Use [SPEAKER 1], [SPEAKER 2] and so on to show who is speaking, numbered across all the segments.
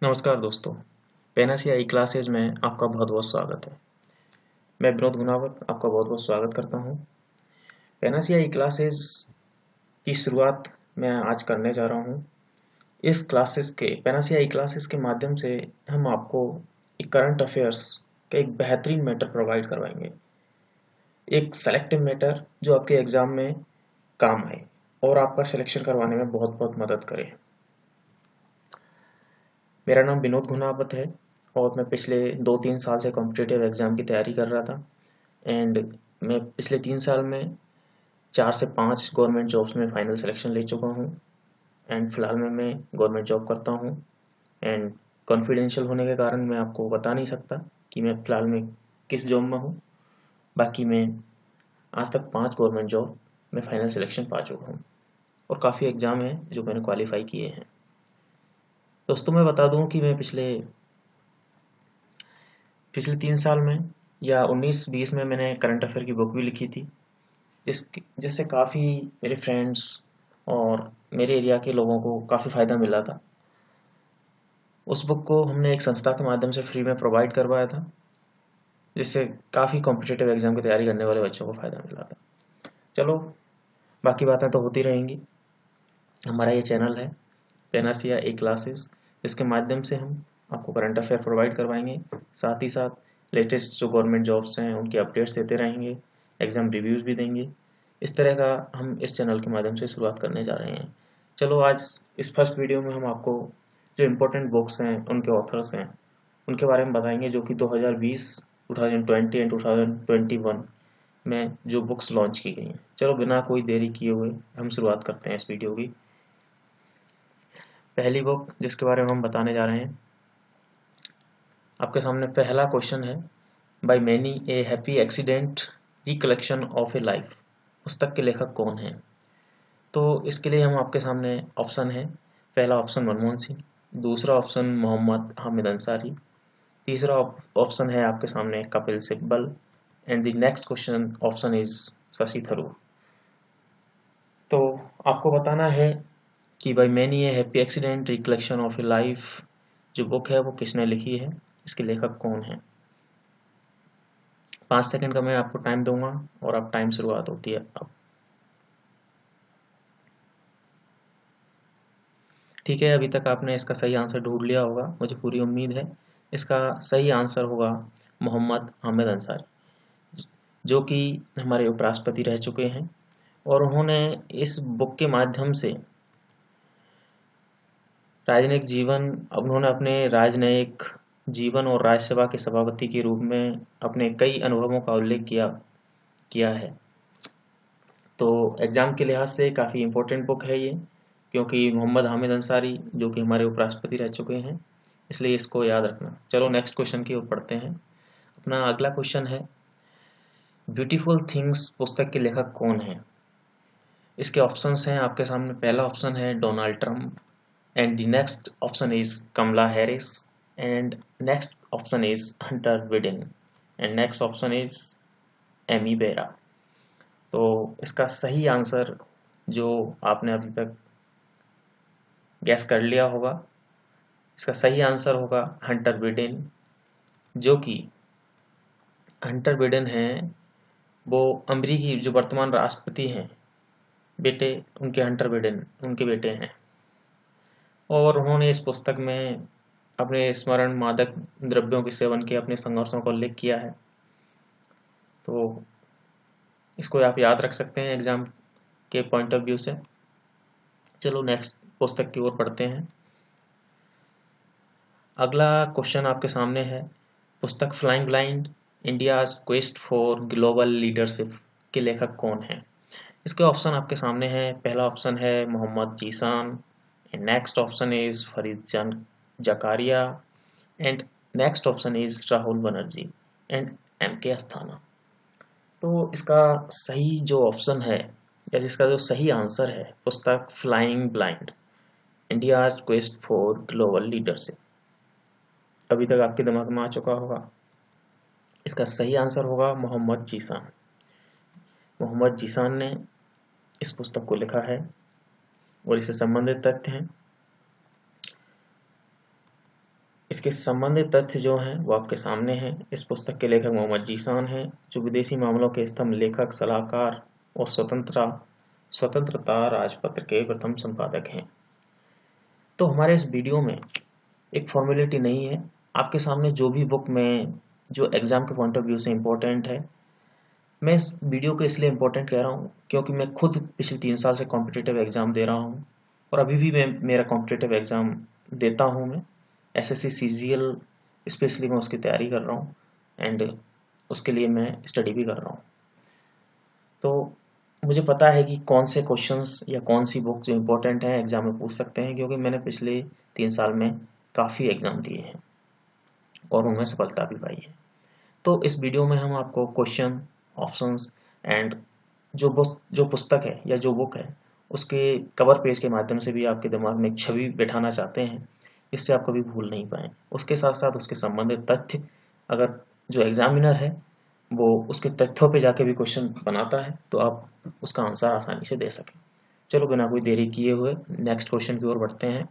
[SPEAKER 1] नमस्कार दोस्तों, पेनासिया ई क्लासेज में आपका बहुत बहुत स्वागत है। मैं विनोद गुनावत आपका बहुत बहुत स्वागत करता हूँ। पेनासिया ई क्लासेज की शुरुआत मैं आज करने जा रहा हूँ। इस क्लासेस के पेनासिया ई क्लासेस के माध्यम से हम आपको एक करंट अफेयर्स का एक बेहतरीन मैटर प्रोवाइड करवाएंगे, एक सेलेक्टिव मैटर जो आपके एग्जाम में काम आए और आपका सिलेक्शन करवाने में बहुत बहुत मदद करे। मेरा नाम विनोद गुनावत है और मैं पिछले 2-3 साल से कॉम्पिटिटिव एग्ज़ाम की तैयारी कर रहा था। एंड मैं पिछले 3 साल में 4 से 5 गवर्नमेंट जॉब्स में फाइनल सिलेक्शन ले चुका हूँ। एंड फिलहाल में मैं गवर्नमेंट जॉब करता हूँ। एंड कॉन्फिडेंशियल होने के कारण मैं आपको बता नहीं सकता कि मैं फिलहाल में किस जॉब में हूँ। बाकी मैं आज तक 5 गवर्नमेंट जॉब में फाइनल सिलेक्शन पा चुका हूँ और काफ़ी एग्ज़ाम हैं जो मैंने क्वालिफाई किए हैं। दोस्तों, मैं बता दूं कि मैं पिछले 3 साल में या 19-20 में मैंने करंट अफेयर की बुक भी लिखी थी, जिससे काफ़ी मेरे फ्रेंड्स और मेरे एरिया के लोगों को काफ़ी फ़ायदा मिला था। उस बुक को हमने एक संस्था के माध्यम से फ्री में प्रोवाइड करवाया था, जिससे काफ़ी कॉम्पिटिटिव एग्ज़ाम की तैयारी करने वाले बच्चों को फ़ायदा मिला था। चलो, बाकी बातें तो होती रहेंगी। हमारा ये चैनल है पेनासिया ई क्लासेस, इसके माध्यम से हम आपको करंट अफेयर प्रोवाइड करवाएंगे, साथ ही साथ लेटेस्ट जो गवर्नमेंट जॉब्स हैं उनकी अपडेट्स देते रहेंगे, एग्ज़ाम रिव्यूज़ भी देंगे। इस तरह का हम इस चैनल के माध्यम से शुरुआत करने जा रहे हैं। चलो, आज इस फर्स्ट वीडियो में हम आपको जो इम्पोर्टेंट बुक्स हैं, उनके ऑथर्स हैं, उनके बारे में बताएंगे जो कि 2020, 2020 एंड 2021 में जो बुक्स लॉन्च की गई हैं। चलो, बिना कोई देरी किए हुए हम शुरुआत करते हैं इस वीडियो की। पहली बुक जिसके बारे में हम बताने जा रहे हैं, आपके सामने पहला क्वेश्चन है, by many a happy accident recollection of A life. पुस्तक के लेखक कौन हैं? तो इसके लिए हम आपके सामने ऑप्शन है। पहला ऑप्शन मनमोहन सिंह, दूसरा ऑप्शन मोहम्मद हामिद अंसारी, तीसरा ऑप्शन है आपके सामने Kapil Sibal, and the next question option is Shashi Tharoor. तो आपको बताना है कि by many a happy accident recollection of A life जो बुक है वो किसने लिखी है, इसके लेखक कौन है। 5 सेकंड का मैं आपको टाइम दूंगा और अब टाइम शुरुआत होती है अब। ठीक है, अभी तक आपने इसका सही आंसर ढूंढ लिया होगा, मुझे पूरी उम्मीद है। इसका सही आंसर होगा मोहम्मद हामिद अंसारी, जो कि हमारे उपराष्ट्रपति रह चुके हैं और उन्होंने इस बुक के माध्यम से राजनयिक जीवन, उन्होंने अपने राजनयिक जीवन और राज्यसभा के सभापति के रूप में अपने कई अनुभवों का उल्लेख किया है। तो एग्ज़ाम के लिहाज से काफ़ी इम्पोर्टेंट बुक है ये, क्योंकि मोहम्मद हामिद अंसारी जो कि हमारे उपराष्ट्रपति रह चुके हैं, इसलिए इसको याद रखना। चलो, नेक्स्ट क्वेश्चन की ओर पढ़ते हैं। अपना अगला क्वेश्चन है, ब्यूटीफुल थिंग्स पुस्तक के लेखक कौन हैं? इसके ऑप्शंस हैं आपके सामने। पहला ऑप्शन है Donald Trump, and the next option is Kamala Harris, and next option is Hunter Biden, and next option is Ami Bera. तो इसका सही आंसर जो आपने अभी तक गैस कर लिया होगा, इसका सही आंसर होगा हंटर बिडेन। जो कि हंटर बिडेन हैं, वो अमेरिकी जो वर्तमान राष्ट्रपति हैं, बेटे उनके हंटर बिडेन उनके बेटे हैं। और उन्होंने इस पुस्तक में अपने स्मरण मादक द्रव्यों के सेवन के अपने संघर्षों का उल्लेख किया है। तो इसको आप याद रख सकते हैं एग्जाम के पॉइंट ऑफ व्यू से। चलो, नेक्स्ट पुस्तक की ओर पढ़ते हैं। अगला क्वेश्चन आपके सामने है, पुस्तक flying blind India's quest for global leadership के लेखक कौन हैं? इसके ऑप्शन आपके सामने हैं। पहला ऑप्शन है Mohammad Zeeshan, next option is Fareed Zakaria, and next option is Rahul Banerjee, and M K Asthana. तो इसका सही जो ऑप्शन है या जिसका जो सही आंसर है, पुस्तक flying blind India's quest for global leadership, अभी तक आपके दिमाग में आ चुका होगा। इसका सही आंसर होगा मोहम्मद जीशान। मोहम्मद जीशान ने इस पुस्तक को लिखा है और इससे संबंधित तथ्य हैं। इसके संबंधित तथ्य जो हैं वो आपके सामने हैं। इस पुस्तक के लेखक मोहम्मद जीशान हैं, जो विदेशी मामलों के स्तंभ लेखक, सलाहकार और स्वतंत्रता राजपत्र के प्रथम संपादक हैं। तो हमारे इस वीडियो में एक फॉर्मेलिटी नहीं है, आपके सामने जो भी बुक में जो एग्जाम के पॉइंट ऑफ व्यू से इम्पोर्टेंट है, मैं इस वीडियो को इसलिए इम्पोर्टेंट कह रहा हूँ क्योंकि मैं खुद पिछले 3 साल से कॉम्पिटिटिव एग्जाम दे रहा हूँ और अभी भी मैं मेरा कॉम्पिटिटिव एग्जाम देता हूँ। मैं एसएससी सीजीएल स्पेशली मैं उसकी तैयारी कर रहा हूँ एंड उसके लिए मैं स्टडी भी कर रहा हूँ। तो मुझे पता है कि कौन से क्वेश्चंस या कौन सी बुक जो इम्पोर्टेंट है एग्जाम में पूछ सकते हैं, क्योंकि मैंने पिछले 3 साल में काफ़ी एग्जाम दिए हैं और उनमें सफलता भी पाई है। तो इस वीडियो में हम आपको क्वेश्चन, ऑप्शंस एंड जो पुस्तक है या जो बुक है उसके कवर पेज के माध्यम से भी आपके दिमाग में एक छवि बैठाना चाहते हैं, इससे आप कभी भूल नहीं पाए। उसके साथ साथ उसके संबंधित तथ्य, अगर जो एग्जामिनर है वो उसके तथ्यों पे जाके भी क्वेश्चन बनाता है तो आप उसका आंसर आसानी से दे सकें। चलो बिना कोई देरी किए हुए नेक्स्ट क्वेश्चन की ओर बढ़ते हैं।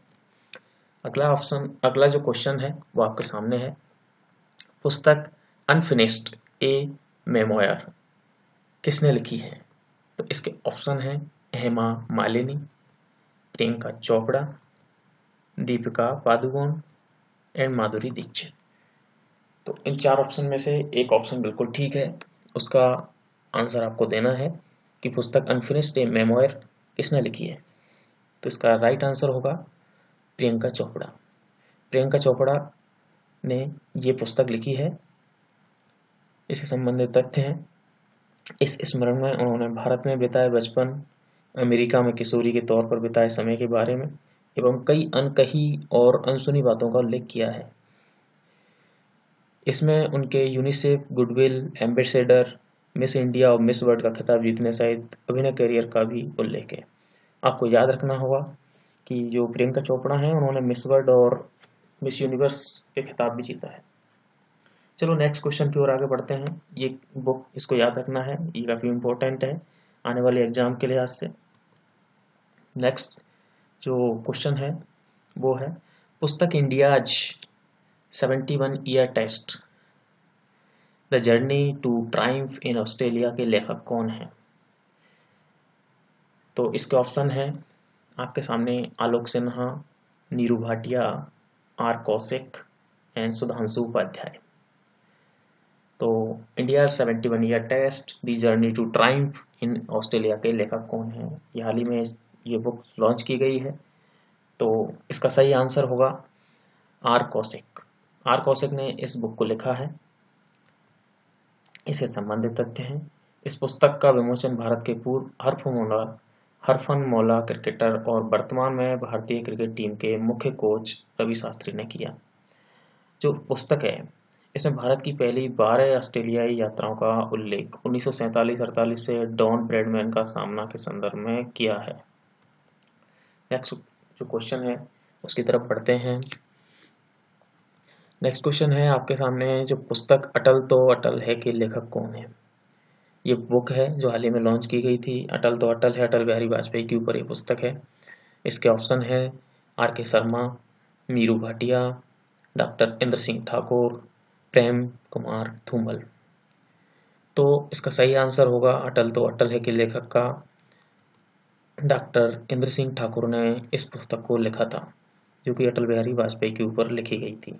[SPEAKER 1] अगला जो क्वेश्चन है वो आपके सामने है। पुस्तक अनफिनिश्ड ए मेमोयर किसने लिखी है? तो इसके ऑप्शन हैं हेमा मालिनी, प्रियंका चोपड़ा, दीपिका पादुकोण एंड माधुरी दीक्षित। तो इन 4 ऑप्शन में से एक ऑप्शन बिल्कुल ठीक है। उसका आंसर आपको देना है कि पुस्तक अनफिनिश्ड ए मेमोयर किसने लिखी है। तो इसका राइट आंसर होगा प्रियंका चोपड़ा। प्रियंका चोपड़ा ने ये पुस्तक लिखी है। इससे संबंधित तथ्य हैं, इस स्मरण में उन्होंने भारत में बिताए बचपन, अमेरिका में किशोरी के तौर पर बिताए समय के बारे में एवं कई अनकही और अनसुनी बातों का उल्लेख किया है। इसमें उनके UNICEF, goodwill ambassador, miss India और मिस वर्ल्ड का खिताब जीतने सहित अभिनय करियर का भी उल्लेख है। आपको याद रखना होगा कि जो प्रियंका चोपड़ा हैं उन्होंने मिस वर्ल्ड और मिस यूनिवर्स के खिताब भी जीता है। चलो नेक्स्ट क्वेश्चन की ओर आगे बढ़ते हैं। ये बुक इसको याद रखना है, ये काफ़ी इंपॉर्टेंट है आने वाले एग्जाम के लिहाज से। नेक्स्ट जो क्वेश्चन है वो है पुस्तक India's 71 year test the journey to triumph in Australia के लेखक कौन है? तो इसके ऑप्शन है आपके सामने आलोक सिन्हा, नीरू भाटिया, आर कौशिक एंड सुधांशु उपाध्याय। तो India 71 year test the journey to triumph in Australia के लेखक कौन है? ये हाल ही में ये बुक लॉन्च की गई है। तो इसका सही आंसर होगा आर कौशिक। आर कौशिक ने इस बुक को लिखा है। इससे संबंधित तथ्य हैं, इस पुस्तक का विमोचन भारत के पूर्व हरफनमौला क्रिकेटर और वर्तमान में भारतीय क्रिकेट टीम के मुख्य कोच रवि शास्त्री ने किया। जो पुस्तक है इसमें भारत की पहली 12 ऑस्ट्रेलियाई यात्राओं का उल्लेख 1947-48 से डॉन ब्रैडमैन का सामना के संदर्भ में किया है। नेक्स्ट जो क्वेश्चन है उसकी तरफ बढ़ते हैं। नेक्स्ट क्वेश्चन है आपके सामने, जो पुस्तक अटल तो अटल है के लेखक कौन है? ये बुक है जो हाल ही में लॉन्च की गई थी। अटल तो अटल है, अटल बिहारी वाजपेयी के ऊपर ये पुस्तक है। इसके ऑप्शन है आर के शर्मा, नीरू भाटिया, डॉक्टर इंद्र सिंह ठाकुर, प्रेम कुमार धूमल। तो इसका सही आंसर होगा अटल तो अटल है के लेखक का डॉक्टर इंद्र सिंह ठाकुर ने इस पुस्तक को लिखा था, जो कि अटल बिहारी वाजपेयी के ऊपर लिखी गई थी।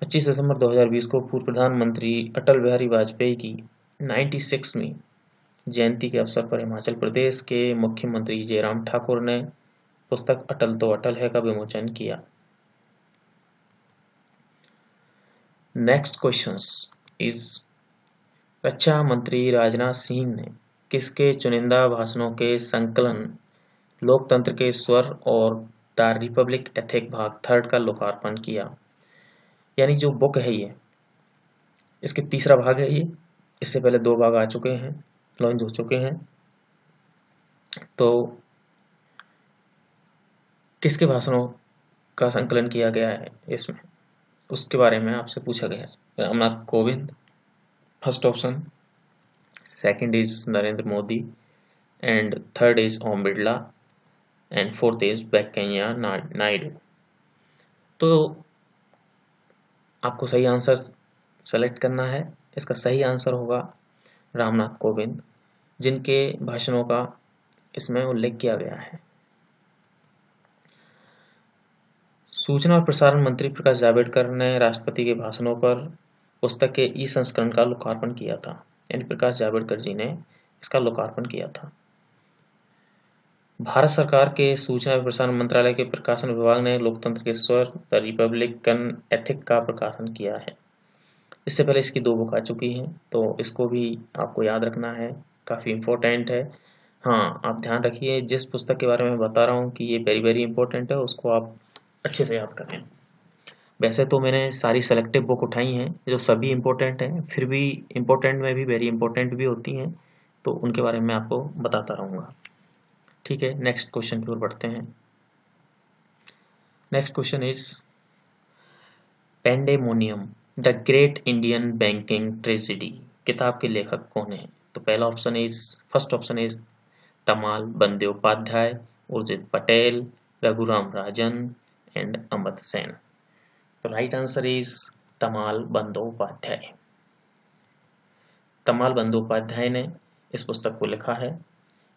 [SPEAKER 1] 25 दिसंबर 2020 को पूर्व प्रधानमंत्री अटल बिहारी वाजपेयी की 96वीं जयंती के अवसर पर हिमाचल प्रदेश के मुख्यमंत्री जयराम ठाकुर ने पुस्तक अटल तो अटल है का विमोचन किया। नेक्स्ट क्वेश्चंस इज रक्षा मंत्री राजनाथ सिंह ने किसके चुनिंदा भाषणों के संकलन लोकतंत्र के स्वर और द रिपब्लिक एथिक भाग 3 का लोकार्पण किया? यानी जो बुक है ये, इसके तीसरा भाग है ये। इससे पहले 2 भाग आ चुके हैं, लॉन्च हो चुके हैं। तो किसके भाषणों का संकलन किया गया है इसमें, उसके बारे में आपसे पूछा गया है। Ramnath Kovind first option, second is Narendra Modi and third is Om Birla and fourth is Venkaiah Naidu. तो आपको सही आंसर सेलेक्ट करना है। इसका सही आंसर होगा रामनाथ कोविंद, जिनके भाषणों का इसमें उल्लेख किया गया है। सूचना और प्रसारण मंत्री प्रकाश जावड़ेकर ने राष्ट्रपति के भाषणों पर पुस्तक के ई संस्करण का लोकार्पण किया था, यानी प्रकाश जावड़ेकर जी ने इसका लोकार्पण किया था। भारत सरकार के सूचना एवं प्रसारण मंत्रालय के प्रकाशन विभाग ने लोकतंत्र के स्वर द रिपब्लिकन एथिक का प्रकाशन किया है। इससे पहले इसकी 2 बुक आ चुकी हैं, तो इसको भी आपको याद रखना है, काफ़ी इम्पोर्टेंट है। हाँ, आप ध्यान रखिए, जिस पुस्तक के बारे में बता रहा हूँ कि ये वेरी वेरी इंपॉर्टेंट है, उसको आप अच्छे से याद करें। वैसे तो मैंने सारी सेलेक्टिव बुक उठाई हैं जो सभी इम्पोर्टेंट हैं, फिर भी इम्पोर्टेंट में भी वेरी इंपॉर्टेंट भी होती हैं, तो उनके बारे में आपको बताता रहूँगा। ठीक है, नेक्स्ट क्वेश्चन की ओर बढ़ते हैं। Next question is pandemonium the great Indian banking tragedy किताब के लेखक कौन है? तो first option is Tamal Bandopadhyay, Urjit Patel, Raghuram Rajan and Amrit Sen. तो right answer is Tamal Bandyopadhyay. तमाल बंदोपाध्याय ने इस पुस्तक को लिखा है,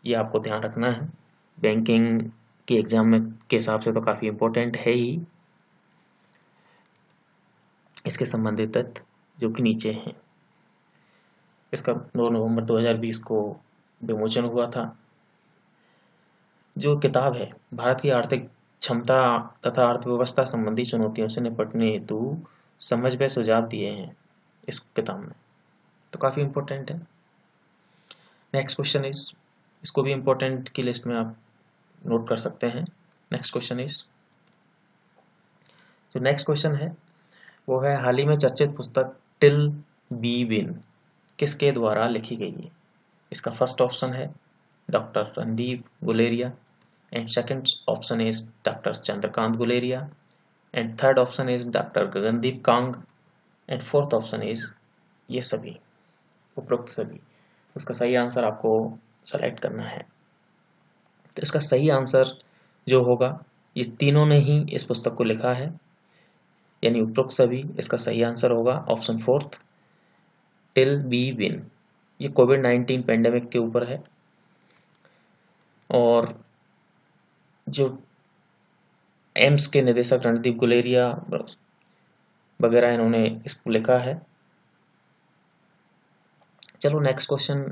[SPEAKER 1] ये आपको ध्यान रखना है। बैंकिंग के एग्जाम में के हिसाब से तो काफ़ी इम्पोर्टेंट है ही। इसके संबंधित तथ्य जो कि नीचे हैं। इसका 9 नवंबर 2020 को विमोचन हुआ था। जो किताब है भारत की आर्थिक क्षमता तथा अर्थव्यवस्था संबंधी चुनौतियों से निपटने हेतु समझ व सुझाव दिए हैं इस किताब में, तो काफ़ी इम्पोर्टेंट है। नेक्स्ट क्वेश्चन इज, इसको भी इम्पोर्टेंट की लिस्ट में आप नोट कर सकते हैं। नेक्स्ट क्वेश्चन इज, जो नेक्स्ट क्वेश्चन है वो है हाल ही में चर्चित पुस्तक टिल बी विन किसके द्वारा लिखी गई है? इसका फर्स्ट ऑप्शन है doctor Randeep Guleria, and second option is doctor Chandrakant Guleria, and third option is doctor Gagandeep Kang, and fourth option is ये सभी, उपरोक्त सभी। उसका सही आंसर आपको सेलेक्ट करना है। तो इसका सही आंसर जो होगा, ये तीनों ने ही इस पुस्तक को लिखा है, यानी उपरोक्त सभी। इसका सही आंसर होगा option fourth, till be win. ये कोविड-19 पेंडेमिक के ऊपर है, और जो एम्स के निदेशक रणदीप गुलेरिया वगैरह इन्होंने इसको लिखा है। चलो नेक्स्ट क्वेश्चन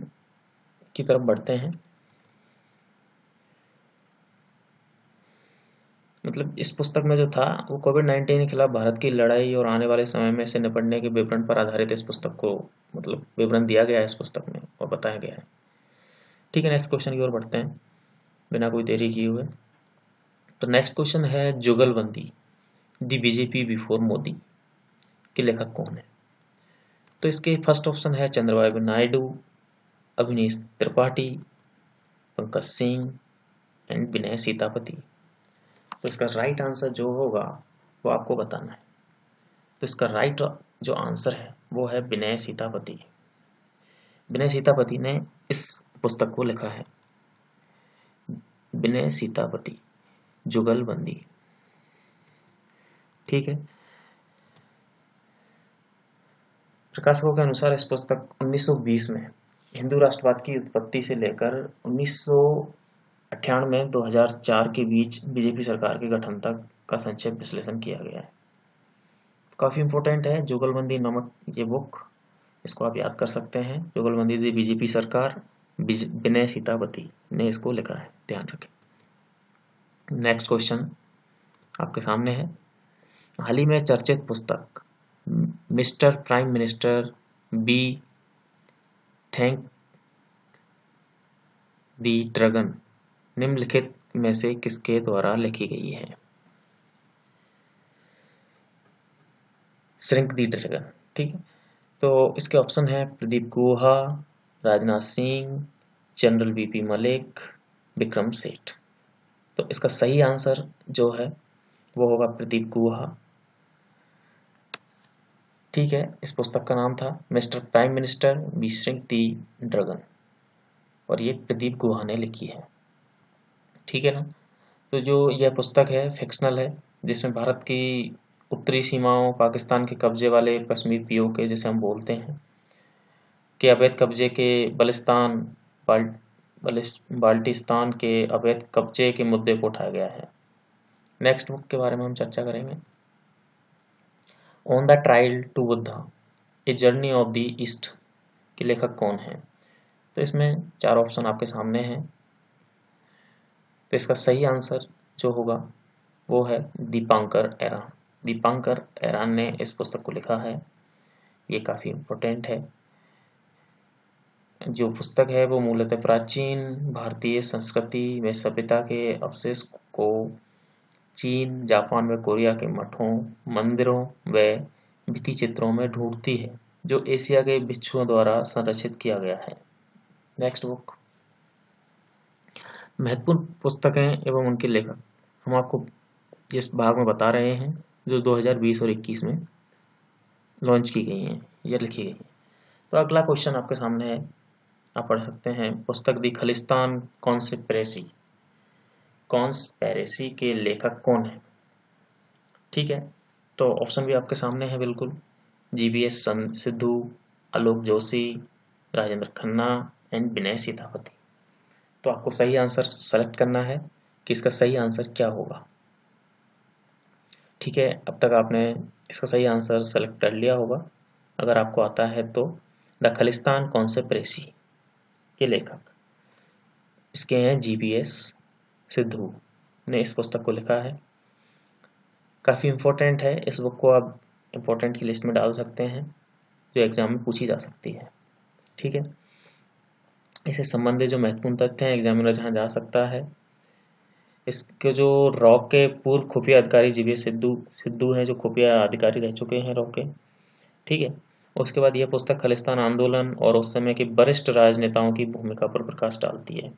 [SPEAKER 1] की तरफ बढ़ते हैं। मतलब इस पुस्तक में जो था वो कोविड-19 के खिलाफ भारत की लड़ाई और आने वाले समय में से निपटने के विवरण पर आधारित इस पुस्तक को, मतलब विवरण दिया गया है इस पुस्तक में और बताया गया है। ठीक है, नेक्स्ट क्वेश्चन की ओर बढ़ते हैं बिना कोई देरी किए हुए। तो नेक्स्ट क्वेश्चन है जुगलबंदी द बीजेपी बिफोर मोदी के लेखक कौन है? तो इसके फर्स्ट ऑप्शन है चंद्रबाबू नायडू, अभिनीश त्रिपाठी, पंकज सिंह एंड विनय सीतापति। तो इसका राइट आंसर जो होगा वो आपको बताना है। तो इसका राइट जो आंसर है वो है विनय सीतापति। विनय सीतापति ने इस पुस्तक को लिखा है, विनय सीतापति जुगलबंदी। ठीक है, प्रकाशकों के अनुसार इस पुस्तक 1920 में हिंदू राष्ट्रवाद की उत्पत्ति से लेकर 1998 2004 के बीच बीजेपी सरकार के गठन तक का संक्षिप्त विश्लेषण किया गया है। काफ़ी इंपॉर्टेंट है जुगलबंदी नामक ये बुक, इसको आप याद कर सकते हैं। जुगलबंदी दी बीजेपी सरकार, विनय सीतापति ने इसको लिखा है, ध्यान रखें। नेक्स्ट क्वेश्चन आपके सामने है, हाल ही में चर्चित पुस्तक mister prime minister shrink the dragon निम्नलिखित में से किसके द्वारा लिखी गई है? Shrink the dragon. ठीक है, तो इसके ऑप्शन है प्रदीप गुहा, राजनाथ सिंह, जनरल वीपी मलिक, विक्रम सेठ। तो इसका सही आंसर जो है वो होगा प्रदीप गुहा। ठीक है, इस पुस्तक का नाम था mister prime minister be shrink the dragon, और ये प्रदीप गुहा ने लिखी है। ठीक है ना, तो जो यह पुस्तक है फिक्शनल है, जिसमें भारत की उत्तरी सीमाओं, पाकिस्तान के कब्जे वाले कश्मीर पीओके जिसे हम बोलते हैं, के अवैध कब्जे के बाल्टिस्तान के अवैध कब्जे के मुद्दे को उठाया गया है। नेक्स्ट बुक के बारे में हम चर्चा करेंगे। On the trial to Buddha, a journey of the east के लेखक कौन है? तो इसमें 4 ऑप्शन आपके सामने हैं। तो इसका सही आंसर जो होगा वो है दीपांकर एरान। दीपांकर एरान ने इस पुस्तक को लिखा है। ये काफ़ी इम्पोर्टेंट है। जो पुस्तक है वो मूलतः प्राचीन भारतीय संस्कृति में सभ्यता के अवशेष को चीन, जापान व कोरिया के मठों, मंदिरों व भित्ति चित्रों में ढूंढती है, जो एशिया के भिक्षुओं द्वारा संरक्षित किया गया है। Next book. महत्वपूर्ण पुस्तकें एवं उनके लेखक हम आपको इस भाग में बता रहे हैं जो 2020 और 21 में लॉन्च की गई हैं या लिखी गई हैं। तो अगला क्वेश्चन आपके सामने है, आप पढ़ सकते हैं। पुस्तक दी खालिस्तान कॉन्स्पिरेसी के लेखक कौन है? ठीक है, तो ऑप्शन भी आपके सामने है बिल्कुल। GBS Sidhu, Alok Joshi, Rajendra Khanna and Vinay Sitapati. तो आपको सही आंसर सेलेक्ट करना है कि इसका सही आंसर क्या होगा। ठीक है, अब तक आपने इसका सही आंसर सेलेक्ट कर लिया होगा। अगर आपको आता है तो द खालिस्तान कॉन्स्पिरेसी के लेखक इसके हैं जीबीएस सिद्धू ने इस पुस्तक को लिखा है। काफ़ी इम्पोर्टेंट है। इस बुक को आप इम्पोर्टेंट की लिस्ट में डाल सकते हैं जो एग्जाम में पूछी जा सकती है। ठीक है, इससे संबंधित जो महत्वपूर्ण तथ्य हैं एग्जामिनर जहाँ जा सकता है। इसके जो रॉक के पूर्व खुफिया अधिकारी जीबीएस सिद्धू हैं, जो खुफिया अधिकारी रह चुके हैं रॉक के। ठीक है, उसके बाद यह पुस्तक खालिस्तान आंदोलन और उस समय के वरिष्ठ राजनेताओं की भूमिका पर प्रकाश डालती है।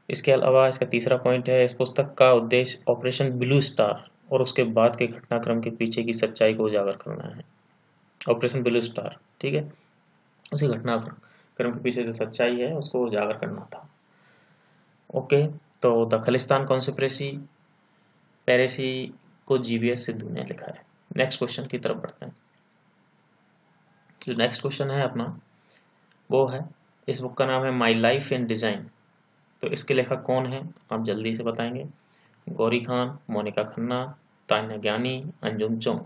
[SPEAKER 1] इसके अलावा इसका तीसरा पॉइंट है, इस पुस्तक का उद्देश्य ऑपरेशन ब्लू स्टार और उसके बाद के घटनाक्रम के पीछे की सच्चाई को उजागर करना है। ऑपरेशन ब्लू स्टार, ठीक है, उसी घटनाक्रम के पीछे जो सच्चाई है उसको उजागर करना था। ओके, तो द खालिस्तान कॉन्स्पिरेसी को जीबीएस सिद्धू ने लिखा है। नेक्स्ट क्वेश्चन की तरफ बढ़ते हैं। जो नेक्स्ट क्वेश्चन है अपना वो है, इस बुक का नाम है माई लाइफ इन डिजाइन। तो इसके लेखक कौन है आप जल्दी से बताएंगे। गौरी खान, मोनिका खन्ना, तान्या ज्ञानी, अंजुम चोंग।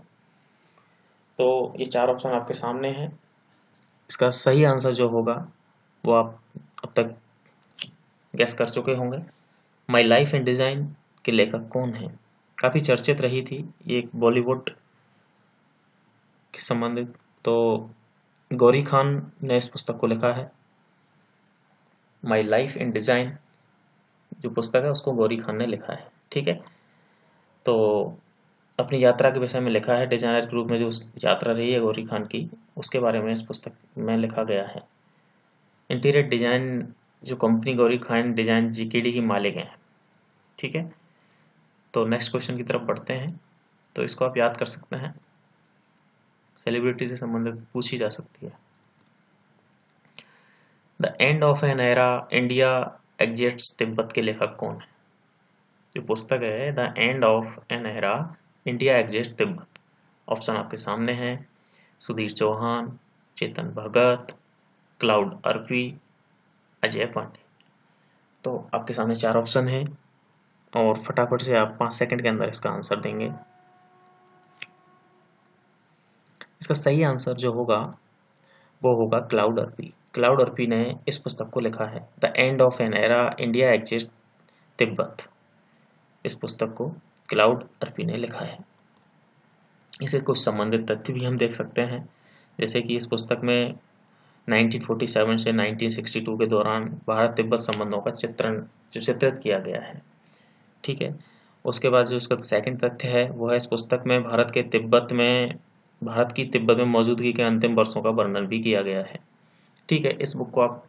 [SPEAKER 1] तो ये 4 ऑप्शन आपके सामने हैं। इसका सही आंसर जो होगा वो आप अब तक गेस कर चुके होंगे। माई लाइफ इन डिजाइन के लेखक कौन है? काफ़ी चर्चित रही थी ये, एक बॉलीवुड के संबंधित। तो गौरी खान ने इस पुस्तक को लिखा है। माई लाइफ इन डिजाइन जो पुस्तक है उसको गौरी खान ने लिखा है। ठीक है, तो अपनी यात्रा के विषय में लिखा है। डिजाइनर के रूप में जो यात्रा रही है गौरी खान की, उसके बारे में इस पुस्तक में लिखा गया है। इंटीरियर डिजाइन जो company Gauri Khan design GKD की मालिक हैं। ठीक है, तो नेक्स्ट क्वेश्चन की तरफ बढ़ते हैं। तो इसको आप याद कर सकते हैं, सेलिब्रिटी से संबंधित पूछी जा सकती है। The end of an era India exits Tibet के लेखक कौन है? जो पुस्तक है the end of an era India exits Tibet, option आपके सामने हैं। सुधीर चौहान, चेतन भगत, क्लाउड अर्वी, अजय पांडे। तो आपके सामने 4 ऑप्शन हैं और फटाफट से आप 5 सेकंड के अंदर इसका आंसर देंगे। इसका सही आंसर जो होगा वो होगा क्लाउड अर्वी। क्लाउड अर्वी ने इस पुस्तक को लिखा है। The end of an era India exist Tibet, इस पुस्तक को क्लाउड अर्वी ने लिखा है। इसे कुछ संबंधित तथ्य भी हम देख सकते हैं, जैसे कि इस पुस्तक में 1947 से 1962 के दौरान भारत तिब्बत संबंधों का चित्रित किया गया है। ठीक है, उसके बाद जो इसका सेकंड तथ्य है वो है, इस पुस्तक में भारत की तिब्बत में मौजूदगी के अंतिम वर्षों का वर्णन भी किया गया है। ठीक है, इस बुक को आप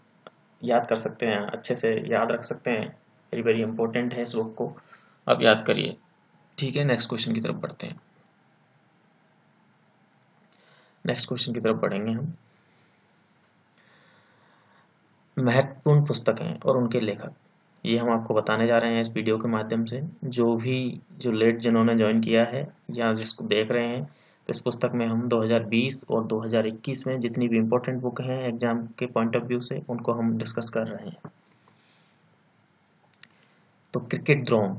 [SPEAKER 1] याद कर सकते हैं, अच्छे से याद रख सकते हैं। वेरी वेरी इंपॉर्टेंट है, इस बुक को आप याद करिए। ठीक है, नेक्स्ट क्वेश्चन की तरफ बढ़ते हैं। नेक्स्ट क्वेश्चन की तरफ बढ़ेंगे हम। महत्वपूर्ण पुस्तकें और उनके लेखक। ये हम आपको बताने जा रहे हैं इस वीडियो के माध्यम से। जो लेट जिन्होंने ज्वाइन किया है या जिसको देख रहे हैं, तो इस पुस्तक में हम 2020 और 2021 में जितनी भी इम्पोर्टेंट बुक हैं एग्जाम के पॉइंट ऑफ व्यू से, उनको हम डिस्कस कर रहे हैं। तो क्रिकेट द्रोण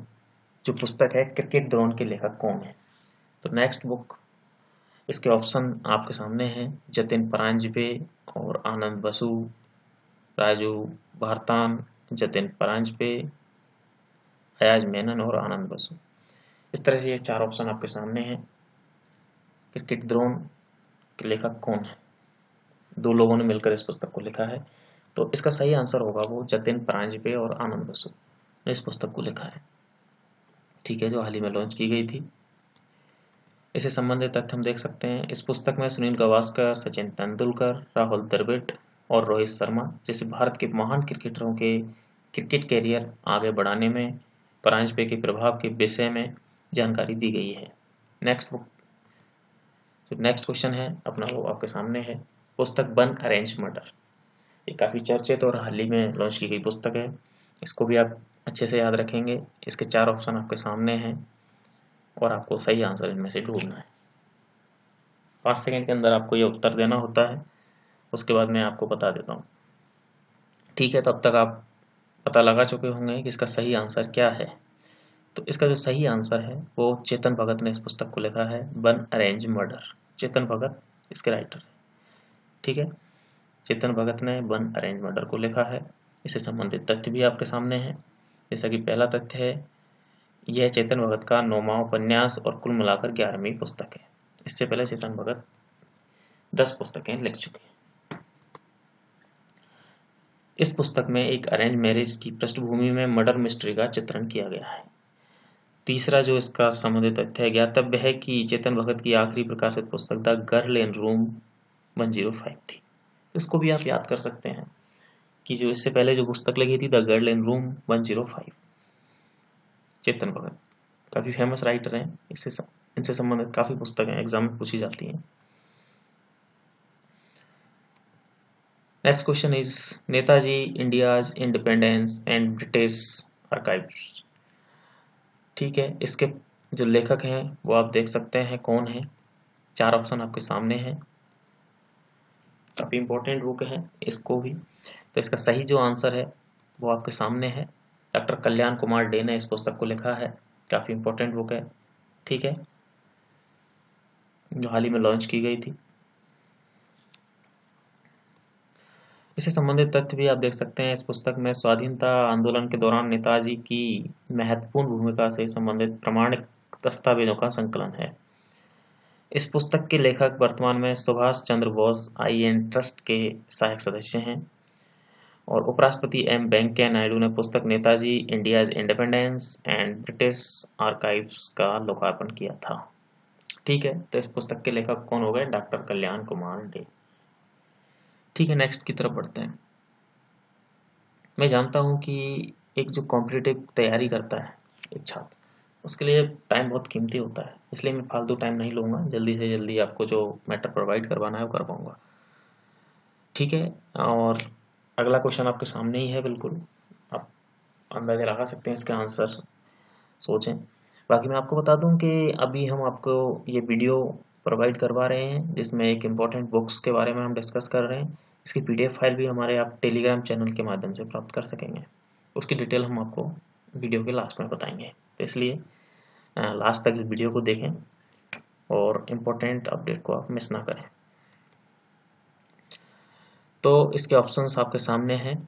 [SPEAKER 1] जो पुस्तक है, क्रिकेट द्रोण के लेखक कौन है? तो नेक्स्ट बुक, इसके ऑप्शन आपके सामने हैं, जतिन परांजपे और आनंद बसु, राजू भारतान, जतिन परांजपे, अयाज मेनन और आनंद बसु। इस तरह से ये 4 ऑप्शन आपके सामने हैं। क्रिकेट द्रोण के लेखक कौन है? 2 लोगों ने मिलकर इस पुस्तक को लिखा है। तो इसका सही आंसर होगा वो जतिन परांजपे और आनंद बसु ने इस पुस्तक को लिखा है, ठीक है, जो हाल ही में लॉन्च की गई थी। इससे संबंधित तथ्य हम देख सकते हैं। इस पुस्तक में सुनील गावस्कर, सचिन तेंदुलकर, राहुल द्रविड़ और रोहित शर्मा जैसे भारत के महान क्रिकेटरों के क्रिकेट कैरियर आगे बढ़ाने में परांजपे के प्रभाव के विषय में जानकारी दी गई है। नेक्स्ट क्वेश्चन है अपना, वो आपके सामने है। पुस्तक वन अरेंज मर्डर, ये काफ़ी चर्चित और हाल ही में लॉन्च की गई पुस्तक है। इसको भी आप अच्छे से याद रखेंगे। इसके 4 ऑप्शन आपके सामने हैं और आपको सही आंसर इनमें से ढूंढना है। 5 सेकंड के अंदर आपको ये उत्तर देना होता है, उसके बाद मैं आपको बता देता हूँ, ठीक है। तब तक आप पता लगा चुके होंगे कि इसका सही आंसर क्या है। तो इसका जो सही आंसर है वो चेतन भगत ने इस पुस्तक को लिखा है, one arrange murder. Chetan Bhagat इसके राइटर है, ठीक है। चेतन भगत ने वन अरेंज मर्डर को लिखा है। इससे संबंधित तथ्य भी आपके सामने हैं। जैसा कि पहला तथ्य है, यह चेतन भगत का 9वां उपन्यास और कुल मिलाकर 11वीं पुस्तक है। इससे पहले चेतन भगत 10 पुस्तकें लिख चुके हैं। इस पुस्तक में एक अरेंज मैरिज की पृष्ठभूमि में मर्डर मिस्ट्री का चित्रण किया गया है। तीसरा जो इसका संबंधित तथ्य है, ज्ञातव्य है कि चेतन भगत की आखिरी प्रकाशित पुस्तक द गर्ल इन रूम 105 थी। इसको भी आप याद कर सकते हैं कि जो इससे पहले जो पुस्तक लिखी थी the girl in room 105, Chetan Bhagat काफी फेमस राइटर हैं। इनसे संबंधित काफी पुस्तकें एग्जाम में पूछी जाती हैं। Next question is Netaji India's independence and British archives, ठीक है। इसके जो लेखक हैं वो आप देख सकते हैं कौन है। 4 ऑप्शन आपके सामने हैं, काफी इंपॉर्टेंट बुक है इसको भी। तो इसका सही जो आंसर है वो आपके सामने है। डॉक्टर कल्याण कुमार डे ने इस पुस्तक को लिखा है, काफी इंपॉर्टेंट बुक है, ठीक है, जो हाल ही में लॉन्च की गई थी। इससे संबंधित तथ्य भी आप देख सकते हैं। इस पुस्तक में स्वाधीनता आंदोलन के दौरान नेताजी की महत्वपूर्ण भूमिका से संबंधित प्रमाणिक दस्तावेजों का संकलन है। इस पुस्तक के लेखक वर्तमान में सुभाष चंद्र बोस IN ट्रस्ट के सहायक सदस्य हैं और उपराष्ट्रपति M वेंकैया नायडू ने पुस्तक Netaji India's independence and British archives का लोकार्पण किया था, ठीक है। तो इस पुस्तक के लेखक कौन हो गए? डॉक्टर कल्याण कुमार डे, ठीक है। नेक्स्ट की तरफ बढ़ते हैं। मैं जानता हूं कि एक जो कॉम्पिटिटिव तैयारी करता है एक छात्र, उसके लिए टाइम बहुत कीमती होता है, इसलिए मैं फालतू टाइम नहीं लूँगा, जल्दी से जल्दी आपको जो मैटर प्रोवाइड करवाना है वो कर पाऊँगा, ठीक है। और अगला क्वेश्चन आपके सामने ही है, बिल्कुल आप अंदाजा लगा सकते हैं इसका आंसर, सोचें। बाकी मैं आपको बता दूं कि अभी हम आपको ये वीडियो प्रोवाइड करवा रहे हैं जिसमें एक इम्पॉर्टेंट बुक्स के बारे में हम डिस्कस कर रहे हैं। इसकी PDF फाइल भी हमारे आप टेलीग्राम चैनल के माध्यम से प्राप्त कर सकेंगे। उसकी डिटेल हम आपको वीडियो के लास्ट में बताएंगे, तो इसलिए लास्ट तक इस वीडियो को देखें और इम्पोर्टेंट अपडेट को आप मिस ना करें। तो इसके ऑप्शंस आपके सामने हैं।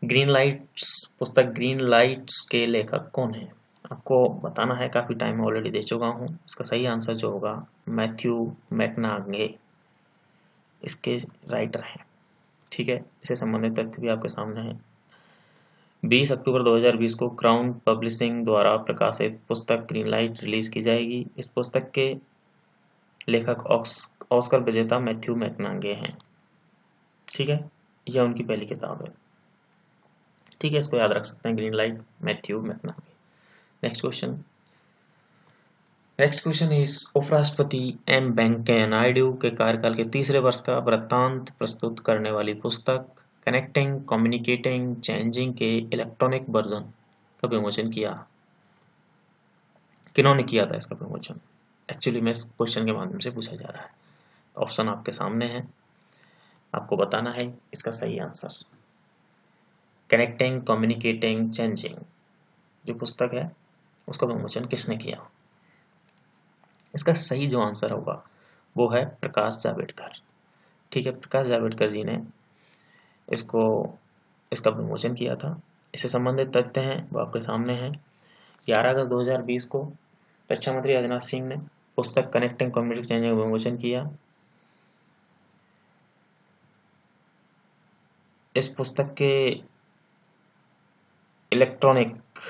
[SPEAKER 1] ग्रीन लाइट्स, पुस्तक ग्रीन लाइट्स के लेखक कौन है? आपको बताना है, काफ़ी टाइम ऑलरेडी दे चुका हूँ। इसका सही आंसर जो होगा मैथ्यू मैकनागे इसके राइटर हैं, ठीक है। इससे संबंधित तथ्य भी आपके सामने है। 20 अक्टूबर 2020 को क्राउन पब्लिशिंग द्वारा प्रकाशित पुस्तक ग्रीन लाइट रिलीज की जाएगी। इस पुस्तक के लेखक ऑस्कर विजेता मैथ्यू मैकनागे हैं, ठीक है। यह उनकी पहली किताब है, ठीक है। इसको याद रख सकते हैं, green light, Matthew McConaughey. Next question is उपराष्ट्रपति M वेंकैया नायडू के कार्यकाल के तीसरे वर्ष का वृत्तांत प्रस्तुत करने वाली पुस्तक कनेक्टिंग, कम्युनिकेटिंग, चेंजिंग के इलेक्ट्रॉनिक वर्जन का विमोचन किया? किन्होंने किया था इसका विमोचन? एक्चुअली में इस क्वेश्चन के माध्यम से पूछा जा रहा है। ऑप्शन आपके सामने है, आपको बताना है इसका सही आंसर। कनेक्टिंग, कम्युनिकेटिंग, चेंजिंग जो पुस्तक है उसका विमोचन किसने किया? इसका सही जो आंसर होगा वो है प्रकाश जावड़ेकर। ठीक है, प्रकाश जावड़ेकर जी ने इसका विमोचन किया था। इससे संबंधित तथ्य हैं वो आपके सामने हैं। 11 अगस्त 2020 को रक्षा मंत्री राजनाथ सिंह ने पुस्तक कनेक्टिंग कम्युनिटी चेंजिंग का विमोचन किया। इस पुस्तक के इलेक्ट्रॉनिक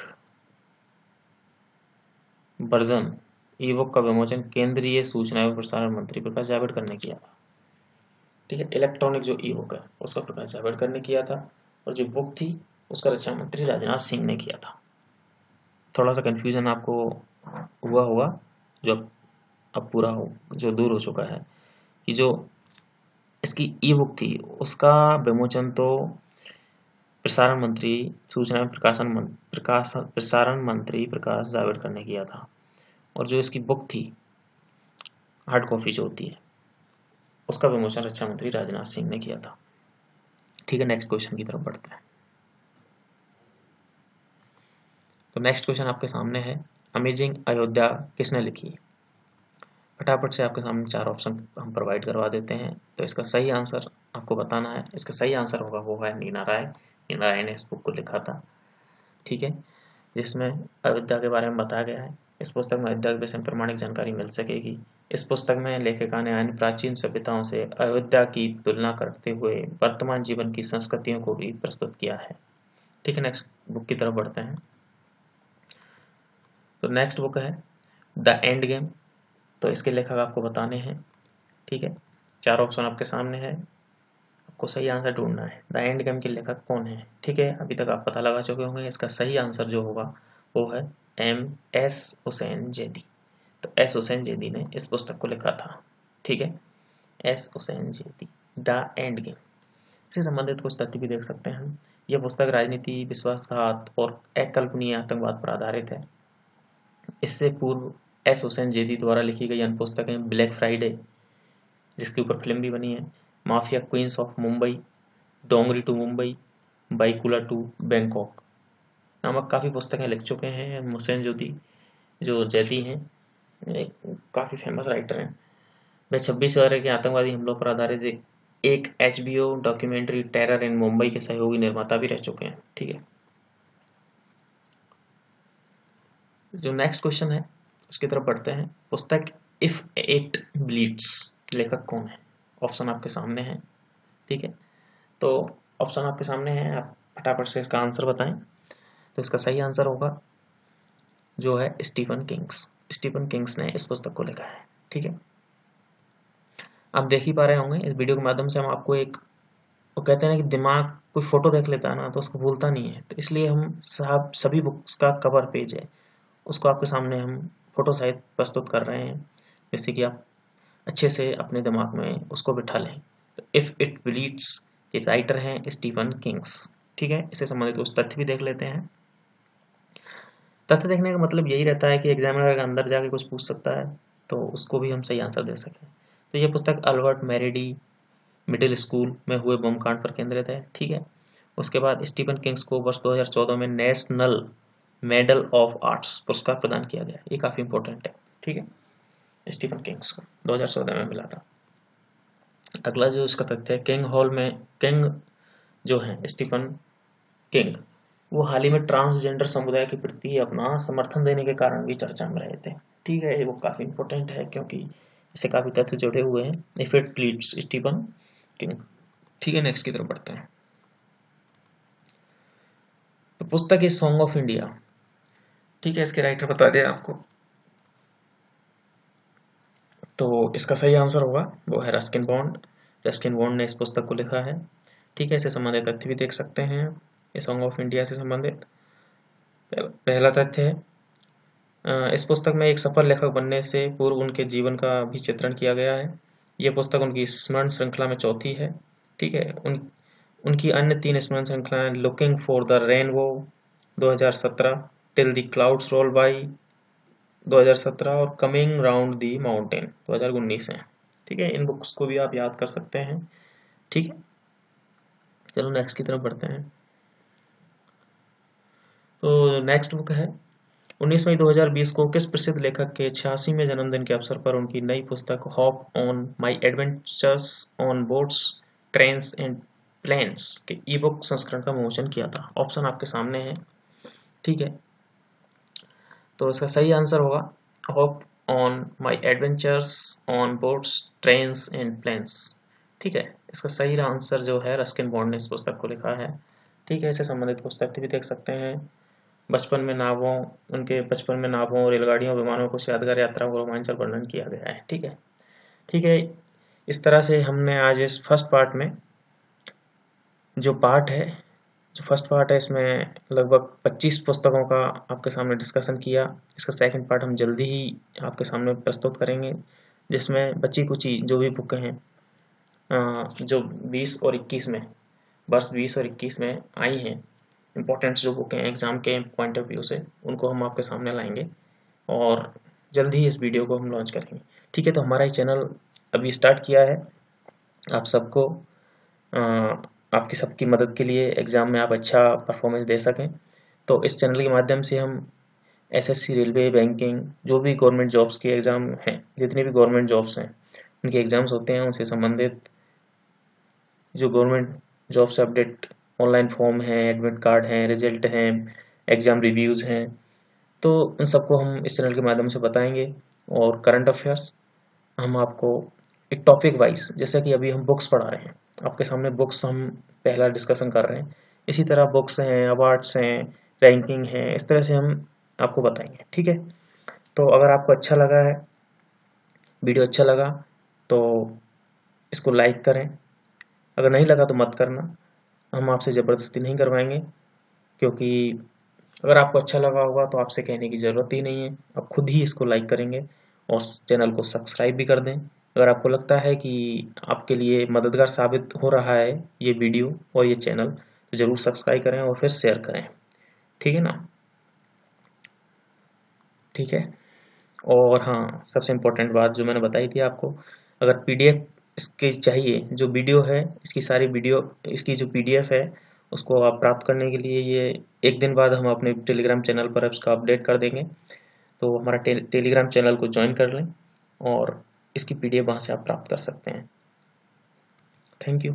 [SPEAKER 1] वर्जन ई बुक का विमोचन केंद्रीय सूचना एवं प्रसारण मंत्री प्रकाश जावड़ेकर ने किया था। ठीक है, इलेक्ट्रॉनिक जो ई बुक है उसका प्रकाश जावड़ेकर ने किया था और जो बुक थी उसका रक्षा मंत्री राजनाथ सिंह ने किया था। थोड़ा सा कंफ्यूजन आपको हुआ होगा, जो अब पूरा हो, जो दूर हो चुका है कि जो इसकी ई बुक थी उसका विमोचन तो प्रसारण मंत्री सूचना एवं प्रसारण मंत्री प्रकाश जावड़ेकर ने किया था और जो इसकी बुक थी हार्ड कॉपी जो होती है उसका विमोचन रक्षा मंत्री राजनाथ सिंह ने किया था। ठीक है, नेक्स्ट क्वेश्चन की तरफ बढ़ते हैं। तो नेक्स्ट क्वेश्चन आपके सामने है, अमेजिंग अयोध्या किसने लिखी? फटाफट से आपके सामने 4 ऑप्शन हम प्रोवाइड करवा देते हैं। तो इसका सही आंसर आपको बताना है। इसका सही आंसर होगा वो है नीना राय। नीना राय ने इस बुक को लिखा था। ठीक है, जिसमें अयोध्या के बारे में बताया गया है। इस पुस्तक में अयोध्या के विषय में प्रमाणिक जानकारी मिल सकेगी। इस पुस्तक में लेखिका ने अन्य प्राचीन सभ्यताओं से अयोध्या की तुलना करते हुए वर्तमान जीवन की संस्कृतियों को भी प्रस्तुत किया है। ठीक है, नेक्स्ट बुक की तरफ बढ़ते हैं। तो नेक्स्ट बुक है द एंड गेम। तो इसके लेखक आपको बताने हैं। ठीक है, 4 ऑप्शन आपके सामने है, आपको सही आंसर ढूंढना है। द एंड गेम के लेखक कौन है? ठीक है, अभी तक आप पता लगा चुके होंगे। इसका सही आंसर जो होगा वो है MS हुसैन जैदी। तो S हुसैन जैदी ने इस पुस्तक को लिखा था। ठीक है, S Hussain Zaidi, the end game. इससे संबंधित कुछ तथ्य भी देख सकते हैं हम। यह पुस्तक राजनीति, विश्वासघात और अकल्पनीय आतंकवाद पर आधारित है। इससे पूर्व S हुसैन जैदी द्वारा लिखी गई अन्य पुस्तकें ब्लैक फ्राइडे, जिसके ऊपर फिल्म भी बनी है, mafia queens of Mumbai, Dongri to Mumbai, Byculla to Bangkok नामक काफ़ी पुस्तकें लिख चुके हैं। हुसैन जो जैदी हैं काफ़ी फेमस राइटर हैं। वे 26 फरवरी के आतंकवादी हमलों पर आधारित एक HBO डॉक्यूमेंट्री टेरर इन मुंबई के सहयोगी निर्माता भी रह चुके हैं। ठीक है, जो नेक्स्ट क्वेश्चन है उसकी तरफ बढ़ते हैं। पुस्तक इफ इट ब्लीड्स के लेखक कौन है? ऑप्शन आपके सामने है। ठीक है, तो ऑप्शन आपके सामने है, आप फटाफट से इसका आंसर बताएं। तो इसका सही आंसर होगा जो है स्टीफन किंग्स। स्टीफन किंग्स ने इस पुस्तक को लिखा है। ठीक है, आप देख ही पा रहे होंगे इस वीडियो के माध्यम से हम आपको एक, वो कहते हैं ना कि दिमाग कोई फोटो देख लेता है ना तो उसको भूलता नहीं है, तो इसलिए हम सभी बुक्स का कवर पेज है उसको आपके सामने हम फोटो सहित प्रस्तुत कर रहे हैं, जिससे कि आप अच्छे से अपने दिमाग में उसको बिठा लें। तो इफ इट ब्लीड्स के राइटर हैं स्टीफन किंग्स। ठीक है, इससे संबंधित कुछ तथ्य भी देख लेते हैं। तथ्य देखने का मतलब यही रहता है कि एग्जामिनर अगर अंदर जाके कुछ पूछ सकता है तो उसको भी हम सही आंसर दे सकें। तो यह पुस्तक अल्बर्ट मेरेडी मिडिल स्कूल में हुए बम कांड पर केंद्रित है। ठीक है, उसके बाद स्टीफन किंग्स को वर्ष 2014 में नेशनल मेडल ऑफ आर्ट्स पुरस्कार प्रदान किया गया। ये काफी इंपॉर्टेंट है। ठीक है, स्टीफन किंग्स को 2014 में मिला था। अगला जो इसका तथ्य है, किंग जो है स्टीफन किंग, वो हाल ही में ट्रांसजेंडर समुदाय के प्रति अपना समर्थन देने के कारण भी चर्चा में रहे थे। ठीक है, वो काफी इंपॉर्टेंट है क्योंकि इससे काफी तथ्य जुड़े हुए हैं। If it bleeds Stephen King. ठीक है, नेक्स्ट की तरफ बढ़ते हैं। तो पुस्तक है सॉन्ग ऑफ इंडिया। ठीक है, इसके राइटर बता दें आपको। तो इसका सही आंसर होगा वो है रस्किन बॉन्ड। रस्किन बॉन्ड ने इस पुस्तक को लिखा है। ठीक है, इससे संबंधित तथ्य भी देख सकते हैं ये सॉन्ग ऑफ इंडिया से संबंधित। पहला तथ्य है इस पुस्तक में एक सफल लेखक बनने से पूर्व उनके जीवन का भी चित्रण किया गया है। यह पुस्तक उनकी स्मरण श्रृंखला में चौथी है। ठीक है, उनकी अन्य 3 स्मरण श्रृंखलाएं looking for the rainbow 2017, till the clouds roll by 2017 और कमिंग राउंड दी माउंटेन 2019 है। ठीक है, इन बुक्स को भी आप याद कर सकते हैं। ठीक है, चलो नेक्स्ट की तरफ बढ़ते हैं। तो नेक्स्ट बुक है 19 मई 2020 को किस प्रसिद्ध लेखक के 86वें जन्मदिन के अवसर पर उनकी नई पुस्तक hop on my adventures on boats trains and planes के ई बुक संस्करण का विमोचन किया था। ऑप्शन आपके सामने है। ठीक है, तो इसका सही आंसर होगा hope on my adventures on boats trains and planes. ठीक है, इसका सही आंसर जो है रस्किन बॉन्ड ने इस पुस्तक को लिखा है। ठीक है, इससे संबंधित पुस्तक भी देख सकते हैं। उनके बचपन में नावों रेलगाड़ियों विमानों कुछ यादगार यात्राओं का रोमांचक वर्णन किया गया है। ठीक है, ठीक है, इस तरह से हमने आज इस फर्स्ट पार्ट में जो फर्स्ट पार्ट है इसमें लगभग 25 पुस्तकों का आपके सामने डिस्कशन किया। इसका सेकंड पार्ट हम जल्दी ही आपके सामने प्रस्तुत करेंगे, जिसमें बची कुची जो भी बुकें हैं जो 20 और 21 में वर्ष 20 और 21 में आई हैं, इम्पोर्टेंट जो बुकें हैं एग्ज़ाम के पॉइंट ऑफ व्यू से, उनको हम आपके सामने लाएंगे और जल्द ही इस वीडियो को हम लॉन्च करेंगे। ठीक है, तो हमारा ये चैनल अभी स्टार्ट किया है। आप सबको आपकी सबकी मदद के लिए एग्ज़ाम में आप अच्छा परफॉर्मेंस दे सकें, तो इस चैनल के माध्यम से हम एसएससी, रेलवे, बैंकिंग, जो भी गवर्नमेंट जॉब्स के एग्ज़ाम हैं, जितनी भी गवर्नमेंट जॉब्स हैं उनके एग्ज़ाम्स होते हैं, उनसे संबंधित जो गवर्नमेंट जॉब से अपडेट ऑनलाइन फॉर्म है, एडमिट कार्ड हैं, रिजल्ट हैं, एग्ज़ाम रिव्यूज़ हैं, तो उन सबको हम इस चैनल के माध्यम से बताएंगे। और करंट अफेयर्स हम आपको एक टॉपिक वाइज, जैसे कि अभी हम बुक्स पढ़ा रहे हैं, आपके सामने बुक्स हम पहला डिस्कशन कर रहे हैं, इसी तरह बुक्स हैं, अवार्ड्स हैं, रैंकिंग है, इस तरह से हम आपको बताएंगे। ठीक है, तो अगर आपको अच्छा लगा है, वीडियो अच्छा लगा तो इसको लाइक करें, अगर नहीं लगा तो मत करना, हम आपसे ज़बरदस्ती नहीं करवाएंगे, क्योंकि अगर आपको अच्छा लगा होगा तो आपसे कहने की ज़रूरत ही नहीं है, आप खुद ही इसको लाइक करेंगे और चैनल को सब्सक्राइब भी कर दें। अगर आपको लगता है कि आपके लिए मददगार साबित हो रहा है ये वीडियो और ये चैनल, तो ज़रूर सब्सक्राइब करें और फिर शेयर करें। ठीक है ना? ठीक है, और हाँ, सबसे इम्पोर्टेंट बात जो मैंने बताई थी आपको, अगर पीडीएफ इसकी चाहिए, जो वीडियो है इसकी सारी वीडियो, इसकी जो पीडीएफ है उसको आप प्राप्त करने के लिए ये एक दिन बाद हम अपने टेलीग्राम चैनल पर उसका अपडेट कर देंगे, तो हमारा टेलीग्राम चैनल को ज्वाइन कर लें और इसकी पीडीएफ वहाँ से आप प्राप्त कर सकते हैं। Thank you.